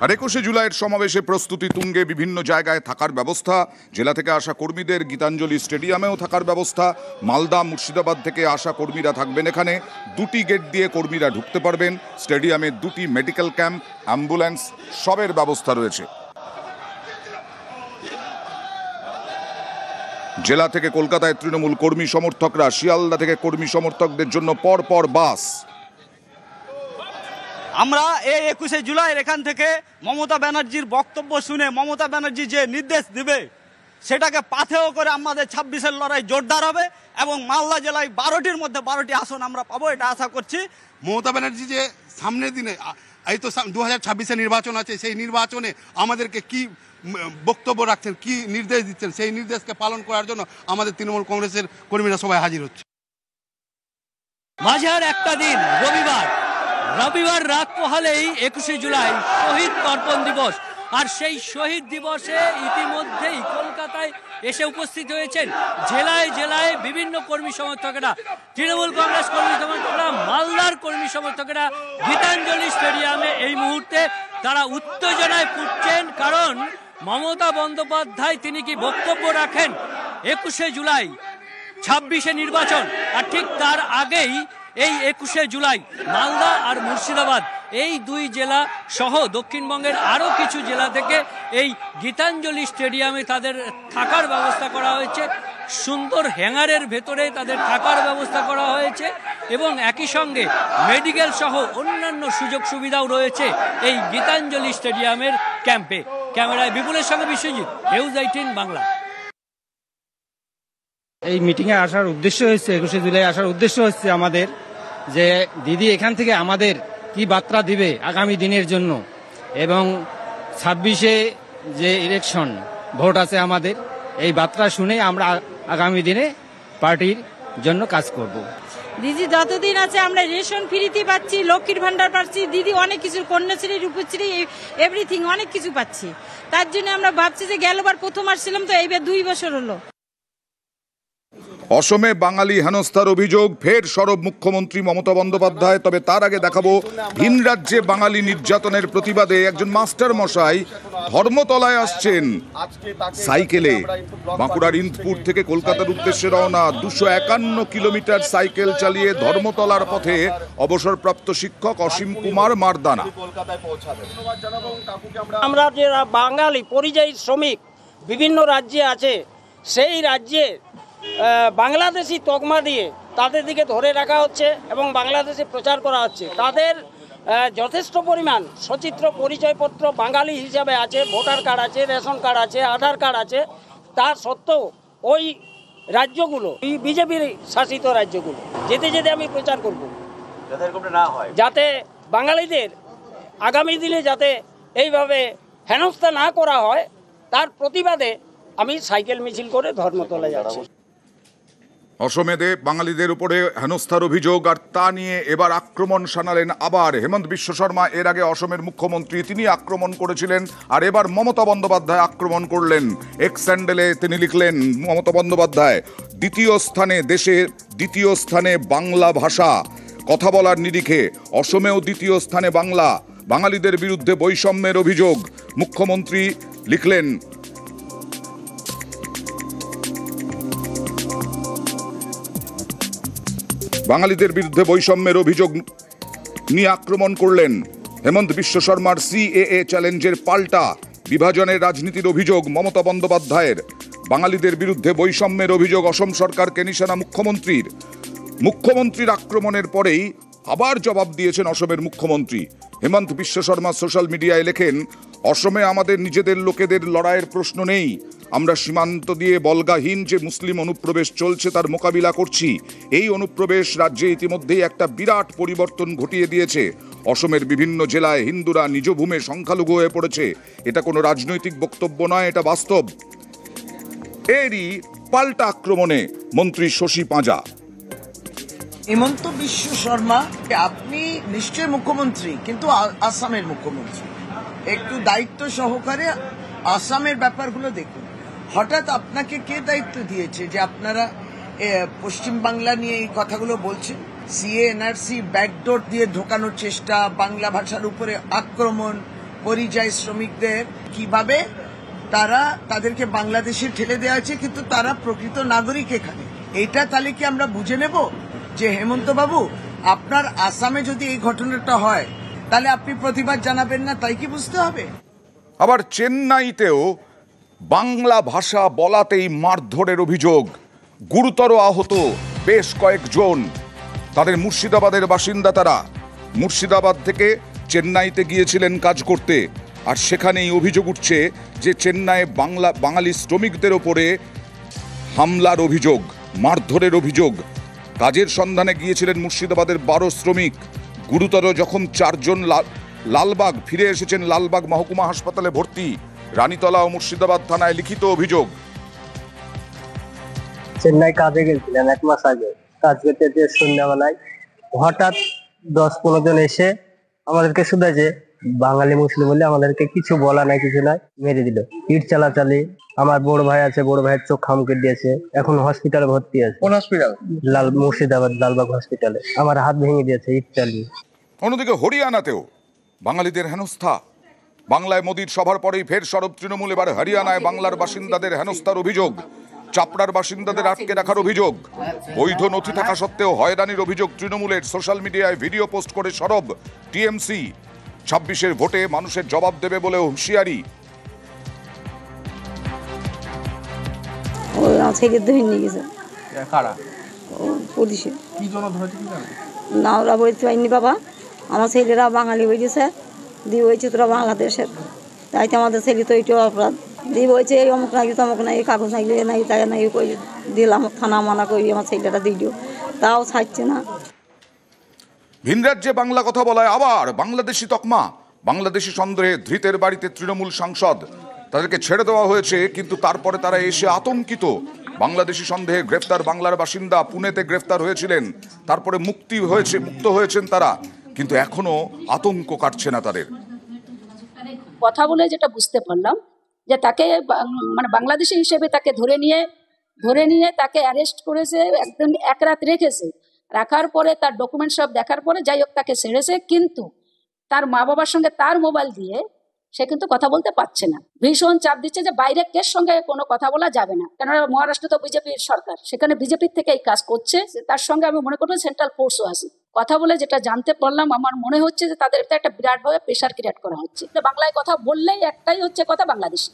আর 21শে জুলাইয়ের সমাবেশে প্রস্তুতি তুঙ্গে, বিভিন্ন জায়গায় থাকার ব্যবস্থা। জেলা থেকে আসা কর্মীদের গীতাঞ্জলি স্টেডিয়ামেও থাকার ব্যবস্থা। মালদা, মুর্শিদাবাদ থেকে আসা কর্মীরা থাকবেন এখানে। 2টি গেট দিয়ে কর্মীরা ঢুকতে পারবেন। স্টেডিয়ামে 2টি মেডিকেল ক্যাম্প, অ্যাম্বুলেন্স সবের ব্যবস্থা রয়েছে। জেলা থেকে কলকাতায় তৃণমূল কর্মী সমর্থকরা, শিয়ালদা থেকে কর্মী সমর্থকদের জন্য পরপর বাস। আমরা এই 21শে জুলাইয়ের এখান থেকে মমতা ব্যানার্জির বক্তব্য শুনে মমতা ব্যানার্জি যে নির্দেশ দিবে সেটাকে পাথেয় করে আমাদের 26-এর লড়াই জোরদার হবে এবং মালদা জেলায় 12টির মধ্যে 12টি আসন আমরা পাবো, এটা আশা করছি। মমতা ব্যানার্জি যে সামনের দিনে, এই তো 2026-এ নির্বাচন আছে, সেই নির্বাচনে আমাদেরকে কি বক্তব্য রাখছেন, কি নির্দেশ দিচ্ছেন, সেই নির্দেশকে পালন করার জন্য আমাদের তৃণমূল কংগ্রেসের কর্মীরা সবাই হাজির হচ্ছে। মাঝার একটা দিন রবিবার রাত পোহালেই 21শে জুলাই শহীদ তর্পণ দিবস। আর সেই শহীদ দিবসে ইতিমধ্যেই কলকাতায় এসে উপস্থিত হয়েছেন জেলায় জেলায় বিভিন্ন কর্মী সমর্থকেরা, তৃণমূল কংগ্রেস কর্মী সমর্থকেরা, মালদার কর্মী সমর্থকেরা গীতাঞ্জলি স্টেডিয়ামে এই মুহূর্তে তারা উত্তেজনায় ফুটছেন। কারণ মমতা বন্দ্যোপাধ্যায় তিনি কি বক্তব্য রাখেন 21শে জুলাই 26-এ নির্বাচন, আর ঠিক তার আগেই এই 21শে জুলাই মালদা আর মুর্শিদাবাদ এই 2 জেলা সহ দক্ষিণবঙ্গের আরও কিছু জেলা থেকে এই গীতাঞ্জলি স্টেডিয়ামে তাদের থাকার ব্যবস্থা করা হয়েছে। সুন্দর হ্যাঙ্গারের ভেতরে তাদের থাকার ব্যবস্থা করা হয়েছে এবং একই সঙ্গে মেডিকেল সহ অন্যান্য সুযোগ সুবিধাও রয়েছে এই গীতাঞ্জলি স্টেডিয়ামের ক্যাম্পে। ক্যামেরায় বিপুলের সঙ্গে বিশ্বজিৎ, নিউজ 18 বাংলা। এই মিটিংয়ে আসার উদ্দেশ্য হচ্ছে, 21শে জুলাই আসার উদ্দেশ্য হচ্ছে আমাদের যে দিদি এখান থেকে আমাদের কি বার্তা দিবে আগামী দিনের জন্য, এবং 26-এ যে ইলেকশন ভোট আছে আমাদের, এই বার্তা শুনে আমরা আগামী দিনে পার্টির জন্য কাজ করব। দিদি যতদিন আছে আমরা রেশন ফ্রিতে পাচ্ছি, লক্ষ্মীর ভান্ডার পাচ্ছি, দিদি অনেক কিছু, কন্যাশ্রী, রূপশ্রী, এভরিথিং অনেক কিছু পাচ্ছি। তার জন্য আমরা ভাবছি যে গেলবার প্রথম আসছিলাম, তো এইবার 2 বছর হলো। অসমে বাঙালি হেনস্থার অভিযোগ, ফের সরব মুখ্যমন্ত্রী মমতা বন্দ্যোপাধ্যায়। তবে তার আগে দেখাবো ভিন রাজ্যে বাঙালি নির্যাতনের প্রতিবাদে একজন মাস্টার মশাই ধর্মতলায় আসছেন সাইকেলে। বাঁকুড়ার ইন্দপুর থেকে কলকাতার উদ্দেশ্যে রওনা, 251 কিলোমিটার সাইকেল চালিয়ে ধর্মতলার পথে অবসরপ্রাপ্ত শিক্ষক অসীম কুমার মারদানা। আমরা যে বাঙালি পরিযায়ী শ্রমিক বিভিন্ন রাজ্যে আছে, সেই রাজ্যে বাংলাদেশি তকমা দিয়ে তাদের দিকে ধরে রাখা হচ্ছে এবং বাংলাদেশে প্রচার করা হচ্ছে। তাদের যথেষ্ট পরিমাণ সচিত্র পরিচয়পত্র বাঙালি হিসাবে আছে, ভোটার কার্ড আছে, রেশন কার্ড আছে, আধার কার্ড আছে। তা সত্ত্বেও ওই রাজ্যগুলো, বিজেপির শাসিত রাজ্যগুলো যেতে যেতে আমি প্রচার করব যাতে বাঙালিদের আগামী দিনে যাতে এইভাবে হেনস্থা না করা হয়, তার প্রতিবাদে আমি সাইকেল মিছিল করে ধর্মতলা যাচ্ছি। অসমেতে বাঙালিদের উপরে হেনস্থার অভিযোগ, আর তা নিয়ে এবার আক্রমণ শানালেন আবার হেমন্ত বিশ্ব শর্মা। এর আগে অসমের মুখ্যমন্ত্রী তিনি আক্রমণ করেছিলেন, আর এবার মমতা বন্দ্যোপাধ্যায় আক্রমণ করলেন। এক্স স্যান্ডেলে তিনি লিখলেন, মমতা বন্দ্যোপাধ্যায় দেশের দ্বিতীয় স্থানে বাংলা ভাষা, কথা বলার নিরিখে অসমেও 2য় স্থানে বাংলা। বাঙালিদের বিরুদ্ধে বৈষম্যের অভিযোগ। মুখ্যমন্ত্রী লিখলেন, বাঙালিদের বিরুদ্ধে বৈষম্যের অভিযোগ নিয়ে আক্রমণ করলেন। হেমন্ত বিশ্ব শর্মার সিএএ চ্যালেঞ্জের পাল্টা বিভাজনের রাজনীতির অভিযোগ মমতা বন্দ্যোপাধ্যায়ের। বাঙালিদের বিরুদ্ধে বৈষম্যের অভিযোগ অসম সরকারকে নিশানা মুখ্যমন্ত্রীর আক্রমণের পরেই আবার জবাব দিয়েছেন অসমের মুখ্যমন্ত্রী। হেমন্ত বিশ্ব শর্মা সোশ্যাল মিডিয়ায় লেখেন, অসমে আমাদের নিজেদের লোকেদের লড়াইয়ের প্রশ্ন নেই। আমরা সীমান্ত দিয়ে বলগাহীন যে মুসলিম অনুপ্রবেশ চলছে তার মোকাবিলা করছি। এই অনুপ্রবেশ রাজ্যে ইতিমধ্যেই একটা বিরাট পরিবর্তন ঘটিয়ে দিয়েছে। অসমের বিভিন্ন জেলায় হিন্দুরা নিজ ভূমে সংখ্যালঘু হয়ে পড়েছে। এটা কোনো রাজনৈতিক বক্তব্য নয়, এটা বাস্তব। এরই পাল্টা আক্রমণে মন্ত্রী শশী পাঁজা। হেমন্ত বিশ্ব শর্মা, আপনি নিশ্চয় মুখ্যমন্ত্রী, কিন্তু আসামের মুখ্যমন্ত্রী, একটু দায়িত্ব সহকারে আসামের ব্যাপারগুলো দেখুন। হঠাৎ আপনাকে কে দায়িত্ব দিয়েছে যে আপনারা পশ্চিম বাংলা নিয়ে এই কথাগুলো বলছেন? সিএ এনআরসি ব্যাকডোর দিয়ে ঢোকানোর চেষ্টা, বাংলা ভাষার উপরে আক্রমণ, পরিযায়ী শ্রমিকদের কিভাবে তাদেরকে বাংলাদেশে ঠেলে দেওয়া হয়েছে, কিন্তু তারা প্রকৃত নাগরিক এখানে। এটা তাহলে কি আমরা বুঝে নেব যে হেমন্ত বাবু আপনার আসামে যদি এই ঘটনাটা হয় তাহলে আপনি প্রতিবাদ জানাবেন না, তাই কি বুঝতে হবে? আবার চেন্নাইতেও বাংলা ভাষা বলাতেই মারধরের অভিযোগ, গুরুতর আহত বেশ কয়েকজন। তাদের মুর্শিদাবাদের বাসিন্দা। তারা মুর্শিদাবাদ থেকে চেন্নাইতে গিয়েছিলেন কাজ করতে, আর সেখানেই অভিযোগ উঠছে যে চেন্নাইয়ে বাঙালি শ্রমিকদের ওপরে হামলার অভিযোগ, মারধরের অভিযোগ। কাজের সন্ধানে গিয়েছিলেন মুর্শিদাবাদের 12 শ্রমিক, গুরুতর জখম 4 জন। লালবাগ ফিরে এসেছেন, লালবাগ মহকুমা হাসপাতালে ভর্তি। রানীতলা ও মুর্শিদাবাদ থানায় লিখিত অভিযোগ। চেন্নাই কাজে গেছিলেন 1 মাস আগে, কাজ করতে সন্ধ্যাবেলায় হঠাৎ 10-15 জন এসে আমাদেরকে শুধু যে বাঙালি মুসলিম বলে আমাদেরকে কিছু বলা নাই, কিছু নাই, মেরে দিল। ইট চালাচালি। আমার বড় ভাই আছে, বড় ভাইয়ের চোখ খামকে দিয়েছে, এখন হসপিটালে ভর্তি আছে। কোন হসপিটাল? মুর্শিদাবাদ লালবাগ হসপিটালে। আমার হাত ভেঙে দিয়েছে ইট চালিয়ে। অন্যদিকে হরিয়ানাতেও বাঙালিদের হেনস্থা। বাংলায় মোদির সভার পরেই ফের সরব তৃণমূল। এবার হরিয়ানায় বাংলার বাসিন্দাদের হেনস্থার অভিযোগ, চাপড়ার বাসিন্দাদের আটকে রাখার অভিযোগ, বৈধ নথি থাকা সত্ত্বেও হয়রানির অভিযোগ তৃণমূলের। সোশ্যাল মিডিয়ায় ভিডিও পোস্ট করে সরব টিএমসি। 26-এর ভোটে মানুষের জবাব দেবে বলে হুঁশিয়ারি। না ওরা বলতে পারিনি বাবা, আমার ছেলেরা বাঙালি হয়েছে, দিয়ে হয়েছে তোরা বাংলাদেশের, তাই তো আমাদের ছেলে তো এইটাও অপরাধ। দিয়ে বলছে এই অমুক নাকি তমুক নাই, কাগজ নাকি নাই, তাই নাই কই দিলাম, থানা মানা করি আমার ছেলেটা দিল, তাও ছাড়ছে না। ভিন রাজ্যে বাংলা কথা বলায় আবার বাংলাদেশি তকমা। বাংলাদেশি সন্দেহে ধৃতের বাড়িতে তৃণমূল সাংসদ, তাদেরকে ছেড়ে দেওয়া হয়েছে, কিন্তু তারপরে তারা এসে আতঙ্কিত। বাংলাদেশি সন্দেহে গ্রেফতার বাংলার বাসিন্দা পুনেতে গ্রেফতার হয়েছিলেন, তারপরে মুক্ত হয়েছেন তারা, কিন্তু এখনো আতঙ্ক কাটছে না তাদের। কথা বলে যেটা বুঝতে পারলাম যে তাকে মানে বাংলাদেশি হিসেবে তাকে ধরে নিয়ে তাকে অ্যারেস্ট করেছে, একদম 1 রাত রেখেছে। রাখার পরে তার ডকুমেন্ট সব দেখার পরে যাই হোক তাকে ছেড়েছে, কিন্তু তার মা বাবার সঙ্গে তার মোবাইল দিয়ে সে কিন্তু কথা বলতে পারছে না। ভীষণ চাপ দিচ্ছে যে বাইরে কের সঙ্গে কোনো কথা বলা যাবে না, কেননা মহারাষ্ট্র তো বিজেপির সরকার, সেখানে বিজেপির থেকে এই কাজ করছে। তার সঙ্গে আমি মনে করি সেন্ট্রাল ফোর্সও আছে। কথা বলে যেটা জানতে পারলাম, আমার মনে হচ্ছে যে তাদের একটা বিরাটভাবে প্রেশার ক্রিয়েট করা হচ্ছে। বাংলায় কথা বললেই একটাই হচ্ছে কথা, বাংলাদেশি।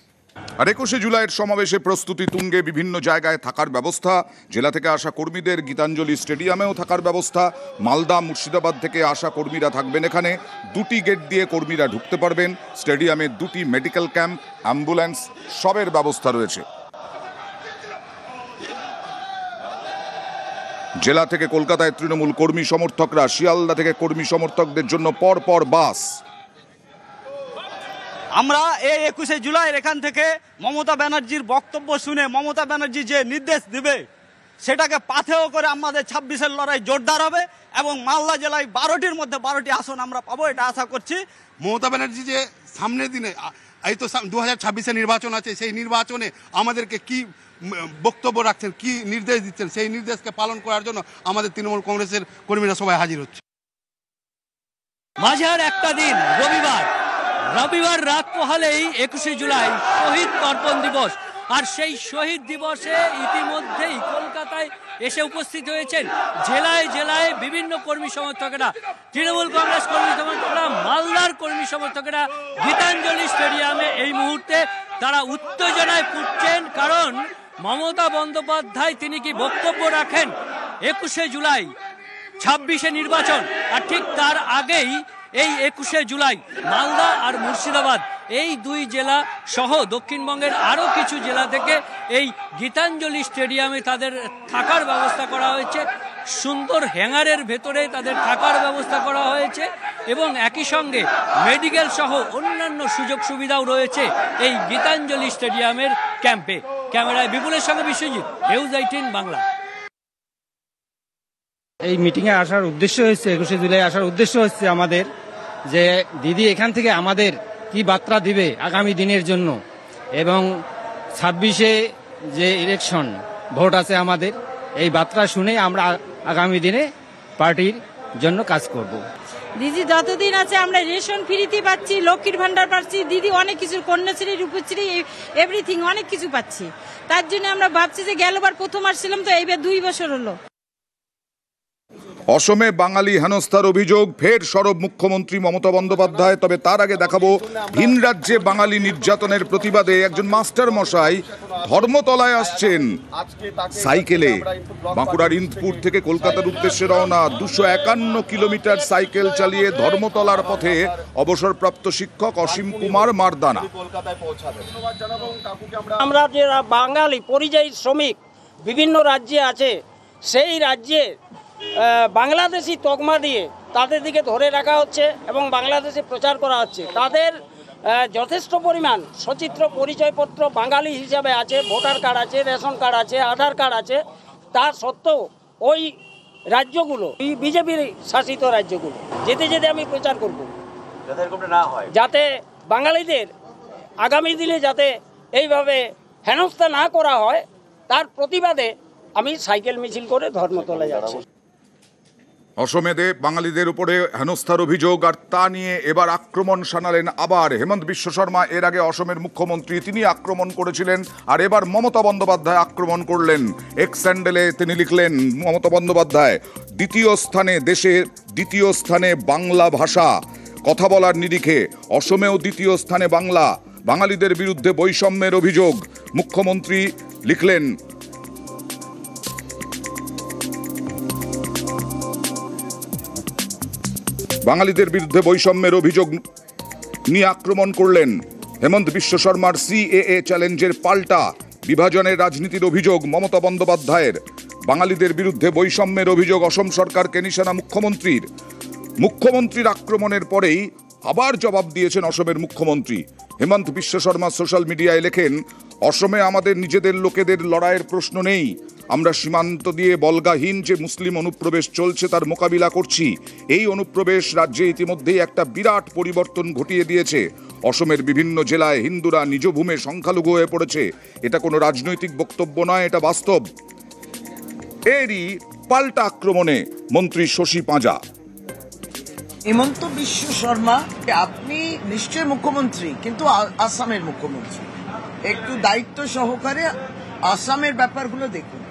আর 21শে জুলাইয়ের সমাবেশে প্রস্তুতি তুঙ্গে। বিভিন্ন জায়গায় থাকার ব্যবস্থা, জেলা থেকে আসা কর্মীদের গীতাঞ্জলি স্টেডিয়ামেও থাকার ব্যবস্থা। মালদা মুর্শিদাবাদ থেকে আসা কর্মীরা থাকবেন এখানে। 2টি গেট দিয়ে কর্মীরা ঢুকতে পারবেন। স্টেডিয়ামে 2টি মেডিকেল ক্যাম্প, অ্যাম্বুলেন্স সবের ব্যবস্থা রয়েছে। জেলা থেকে কলকাতায় তৃণমূল কর্মী সমর্থকরা, শিয়ালদা থেকে কর্মী সমর্থকদের জন্য পরপর বাস। আমরা এই 21শে জুলাইয়ের এখান থেকে মমতা ব্যানার্জির বক্তব্য শুনে মমতা ব্যানার্জি যে নির্দেশ দিবে সেটাকে পাথেয় করে আমাদের 26-এর লড়াই জোরদার হবে, এবং মালদা জেলায় 12টির মধ্যে 12টি আসন আমরা পাবো, এটা আশা করছি। মমতা ব্যানার্জি যে সামনের দিনে এই তো 2026-এ নির্বাচন আছে, সেই নির্বাচনে আমাদেরকে কি বক্তব্য রাখছেন, কি নির্দেশ দিচ্ছেন, সেই নির্দেশকে পালন করার জন্য আমাদের তৃণমূল কংগ্রেসের কর্মীরা সবাই হাজির হচ্ছে। মাঝে আর একটা দিন, রবিবার রাত পোহালেই 21শে জুলাই শহীদ তর্পণ দিবস। আর সেই শহীদ দিবসে ইতিমধ্যেই কলকাতায় এসে উপস্থিত হয়েছেন জেলায় জেলায় বিভিন্ন কর্মী সমর্থকেরা, তৃণমূল কংগ্রেস কর্মী সমর্থকরা, মালদার কর্মী সমর্থকেরা। গীতাঞ্জলি স্টেডিয়ামে এই মুহূর্তে তারা উত্তেজনায় ফুটছেন, কারণ মমতা বন্দ্যোপাধ্যায় তিনি কি বক্তব্য রাখেন 21শে জুলাই 26-এ নির্বাচন, আর ঠিক তার আগেই এই 21শে জুলাই মালদা আর মুর্শিদাবাদ এই 2 জেলা সহ দক্ষিণবঙ্গের আরও কিছু জেলা থেকে এই গীতাঞ্জলি স্টেডিয়ামে তাদের থাকার ব্যবস্থা করা হয়েছে। সুন্দর হ্যাঙ্গারের ভেতরে তাদের থাকার ব্যবস্থা করা হয়েছে, এবং একই সঙ্গে মেডিকেল সহ অন্যান্য সুযোগ সুবিধাও রয়েছে এই গীতাঞ্জলি স্টেডিয়ামের ক্যাম্পে। ক্যামেরায় বিপুলের সঙ্গে বিশ্বজিৎ, নিউজ 18 বাংলা। এই মিটিংয়ে আসার উদ্দেশ্য হচ্ছে, 21শে জুলাই আসার উদ্দেশ্য হচ্ছে আমাদের যে দিদি এখান থেকে আমাদের কি বার্তা দিবে আগামী দিনের জন্য, এবং 26-এ যে ইলেকশন ভোট আছে আমাদের, এই বার্তা শুনে আমরা আগামী দিনে পার্টির জন্য কাজ করব। দিদি যতদিন আছে আমরা রেশন ফ্রিতে পাচ্ছি, লক্ষ্মীর ভান্ডার পাচ্ছি, দিদি অনেক কিছু কন্যাশ্রী রূপশ্রী এভরিথিং অনেক কিছু পাচ্ছি। তার জন্য আমরা ভাবছি যে গেলবার প্রথম আসছিলাম তো এইবার 2 বছর হলো। অসমে বাঙালি হেনস্থার অভিযোগ ফের সরব মুখ্যমন্ত্রী মমতা বন্দ্যোপাধ্যায়। তবে তার আগে দেখাবো ভিন রাজ্যে বাঙালি নির্যাতনের প্রতিবাদে একজন মাস্টার মশাই ধর্মতলায় আসছেন সাইকেলে। বাঁকুড়ার ইন্দপুর থেকে কলকাতার উদ্দেশ্যে রওনা 251 কিলোমিটার সাইকেল চালিয়ে ধর্মতলার পথে অবসরপ্রাপ্ত শিক্ষক অসীম কুমার মারদানা। আমরা যারা বাঙালি পরিযায়ী শ্রমিক বিভিন্ন রাজ্যে আছে, সেই রাজ্যে বাংলাদেশি তকমা দিয়ে তাদের দিকে ধরে রাখা হচ্ছে এবং বাংলাদেশে প্রচার করা হচ্ছে। তাদের যথেষ্ট পরিমাণ সচিত্র পরিচয়পত্র বাঙালি হিসাবে আছে, ভোটার কার্ড আছে, রেশন কার্ড আছে, আধার কার্ড আছে। তা সত্ত্বেও ওই রাজ্যগুলো, বিজেপির শাসিত রাজ্যগুলো যেতে যেতে আমি প্রচার করব যাতে বাঙালিদের আগামী দিনে যাতে এইভাবে হেনস্থা না করা হয়, তার প্রতিবাদে আমি সাইকেল মিছিল করে ধর্মতলায় যাচ্ছি। অসমেতে বাঙালিদের উপরে হেনস্থার অভিযোগ আর তা নিয়ে এবার আক্রমণ শানালেন আবার হেমন্ত বিশ্ব শর্মা। এর আগে অসমের মুখ্যমন্ত্রী তিনি আক্রমণ করেছিলেন, আর এবার মমতা বন্দ্যোপাধ্যায় আক্রমণ করলেন। এক্স স্যান্ডেলে তিনি লিখলেন, মমতা বন্দ্যোপাধ্যায় দেশের দ্বিতীয় স্থানে বাংলা ভাষা, কথা বলার নিরিখে অসমেও দ্বিতীয় স্থানে বাংলা। বাঙালিদের বিরুদ্ধে বৈষম্যের অভিযোগ। মুখ্যমন্ত্রী লিখলেন, বাঙালিদের বিরুদ্ধে বৈষম্যের অভিযোগ নিয়ে আক্রমণ করলেন। হেমন্ত বিশ্ব শর্মার সিএএ চ্যালেঞ্জের পাল্টা বিভাজনের রাজনীতির অভিযোগ মমতা বন্দ্যোপাধ্যায়ের। বাঙালিদের বিরুদ্ধে বৈষম্যের অভিযোগ অসম সরকারকে নিশানা মুখ্যমন্ত্রীর আক্রমণের পরেই আবার জবাব দিয়েছেন অসমের মুখ্যমন্ত্রী। হেমন্ত বিশ্ব শর্মা সোশ্যাল মিডিয়ায় লেখেন, অসমে আমাদের নিজেদের লোকেদের লড়াইয়ের প্রশ্ন নেই। আমরা সীমান্ত দিয়ে বলগাহীন যে মুসলিম অনুপ্রবেশ চলছে তার মোকাবিলা করছি। এই অনুপ্রবেশ রাজ্যে ইতিমধ্যেই একটা বিরাট পরিবর্তন ঘটিয়ে দিয়েছে। অসমের বিভিন্ন জেলায় হিন্দুরা নিজ ভূমে সংখ্যালঘু হয়ে পড়েছে। এটা কোনো রাজনৈতিক বক্তব্য নয়, এটা বাস্তব। এরই পাল্টা আক্রমণে মন্ত্রী শশী পাঁজা। হিমন্ত বিশ্ব শর্মা, আপনি নিশ্চয় মুখ্যমন্ত্রী, কিন্তু আসামের মুখ্যমন্ত্রী। একটু দায়িত্ব সহকারে আসামের ব্যাপারগুলো দেখুন।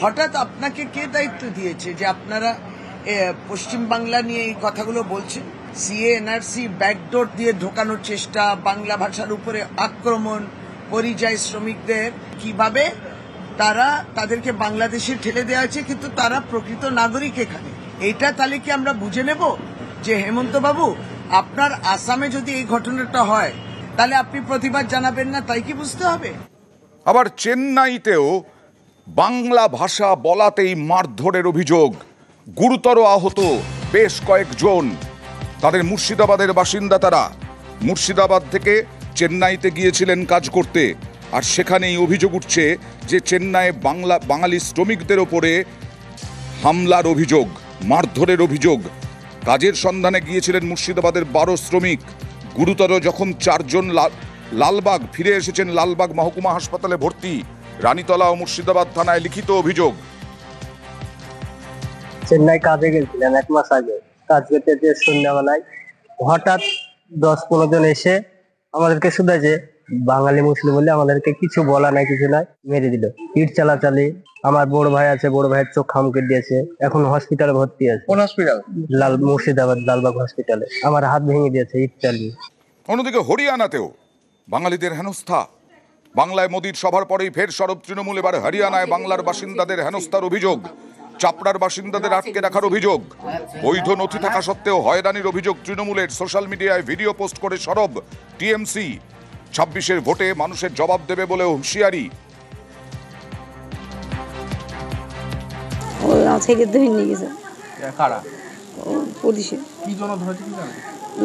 হঠাৎ আপনাকে কে দায়িত্ব দিয়েছে যে আপনারা পশ্চিম বাংলা নিয়ে এই কথাগুলো বলছেন? সিএ এনআরসি ব্যাকডোর দিয়ে ঢোকানোর চেষ্টা, বাংলা ভাষার উপরে আক্রমণ, পরিযায়ী শ্রমিকদের কিভাবে তাদেরকে বাংলাদেশে ঠেলে দেওয়া হয়েছে, কিন্তু তারা প্রকৃত নাগরিক এখানে। এইটা তাহলে কি আমরা বুঝে নেব যে হেমন্ত বাবু আপনার আসামে যদি এই ঘটনাটা হয় তাহলে আপনি প্রতিবাদ জানাবেন না, তাই কি বুঝতে হবে? আবার চেন্নাইতেও বাংলা ভাষা বলাতেই মারধরের অভিযোগ, গুরুতর আহত বেশ কয়েকজন। তাদের মুর্শিদাবাদের বাসিন্দা। তারা মুর্শিদাবাদ থেকে চেন্নাইতে গিয়েছিলেন কাজ করতে, আর সেখানেই অভিযোগ উঠছে যে চেন্নাইয়ে বাঙালি শ্রমিকদের ওপরে হামলার অভিযোগ, মারধরের অভিযোগ। কাজের সন্ধানে গিয়েছিলেন মুর্শিদাবাদের 12 শ্রমিক। গুরুতর যখন 4 জন লালবাগ ফিরে এসেছেন লালবাগ মহকুমা হাসপাতালে ভর্তি। রানীতলা ও মুর্শিদাবাদ থানায় লিখিত অভিযোগ। চেন্নাই কাজে গেছিলেন 1 মাস আগে। কাজ করতে যে সন্ধ্যাবেলায় হঠাৎ 10-15 জন এসে আমাদেরকে শুধু যে বাঙালি মুসলিম বলে আমাদেরকে কিছু বলা নাই, কিছু নাই, মেরে দিল। ইট চালাচালি। আমার বড় ভাই আছে, বড় ভাইয়ের চোখ খামকে দিয়েছে, এখন হসপিটালে ভর্তি আছে। কোন হসপিটাল? মুর্শিদাবাদ লালবাগ হসপিটালে। আমার হাত ভেঙে দিয়েছে ইট চালিয়ে। অন্যদিকে হরিয়ানাতেও বাঙালিদের হেনস্থা। বাংলায় মোদির সভার পরেই ফের সরব তৃণমূল। এবার হরিয়ানায় বাংলার বাসিন্দাদের হেনস্থার অভিযোগ, চাপড়ার বাসিন্দাদের আটকে রাখার অভিযোগ, বৈধ নথি থাকা সত্ত্বেও হয়রানির অভিযোগ তৃণমূলের। সোশ্যাল মিডিয়ায় ভিডিও পোস্ট করে সরব টিএমসি। 26-এর ভোটে মানুষের জবাব দেবে বলে হুঁশিয়ারি।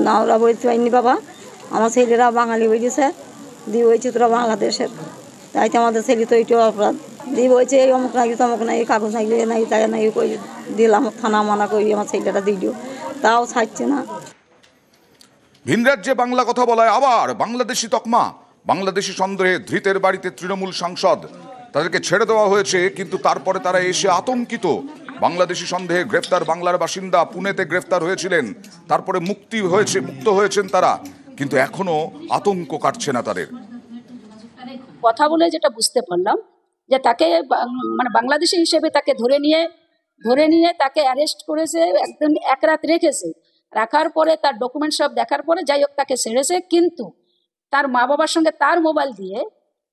না ওরা বলতে পারিনি বাবা, আমার ছেলেরা বাঙালি হয়ে গেছে, দিয়ে হয়েছে তোরা বাংলাদেশের, তাই তো আমাদের ছেলে তো এইটাও অপরাধ। দিয়ে বলছে এই অমুক নাকি তমুক নাই, কাগজ নাকি নাই, তাই নাই কই দিলাম, থানা মানা করি আমার ছেলেটা দিল, তাও ছাড়ছে না। ভিন রাজ্যে বাংলা কথা বলায় আবার বাংলাদেশি তকমা। বাংলাদেশি সন্দেহে ধৃতের বাড়িতে তৃণমূল সাংসদ। তাদেরকে ছেড়ে দেওয়া হয়েছে, কিন্তু তারপরে তারা এসে আতঙ্কিত। বাংলাদেশি সন্দেহে গ্রেফতার বাংলার বাসিন্দা পুনেতে গ্রেফতার হয়েছিলেন, তারপরে মুক্ত হয়েছেন তারা, কিন্তু এখনো আতঙ্ক কাটছে না তাদের। কথা বলে যেটা বুঝতে পারলাম যে তাকে মানে বাংলাদেশি হিসেবে তাকে ধরে নিয়ে তাকে অ্যারেস্ট করেছে, একদম এক রাত রেখেছে। রাখার পরে তার ডকুমেন্ট সব দেখার পরে যাই হোক তাকে ছেড়েছে, কিন্তু তার মা বাবার সঙ্গে তার মোবাইল দিয়ে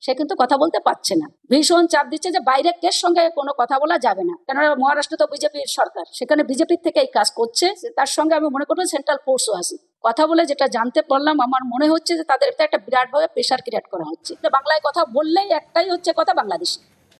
সে কিন্তু কথা বলতে পারছে না। ভীষণ চাপ দিচ্ছে যে বাইরে কেস সঙ্গে কোনো কথা বলা যাবে না, কেননা মহারাষ্ট্র তো বিজেপির সরকার, সেখানে বিজেপির থেকে এই কাজ করছে। তার সঙ্গে আমি মনে করবো সেন্ট্রাল ফোর্সও আছে। কথা বলে যেটা জানতে পারলাম, আমার মনে হচ্ছে যে তাদের একটা বিরাটভাবে প্রেশার ক্রিয়েট করা হচ্ছে। বাংলায় কথা বললেই একটাই হচ্ছে কথা, বাংলাদেশ।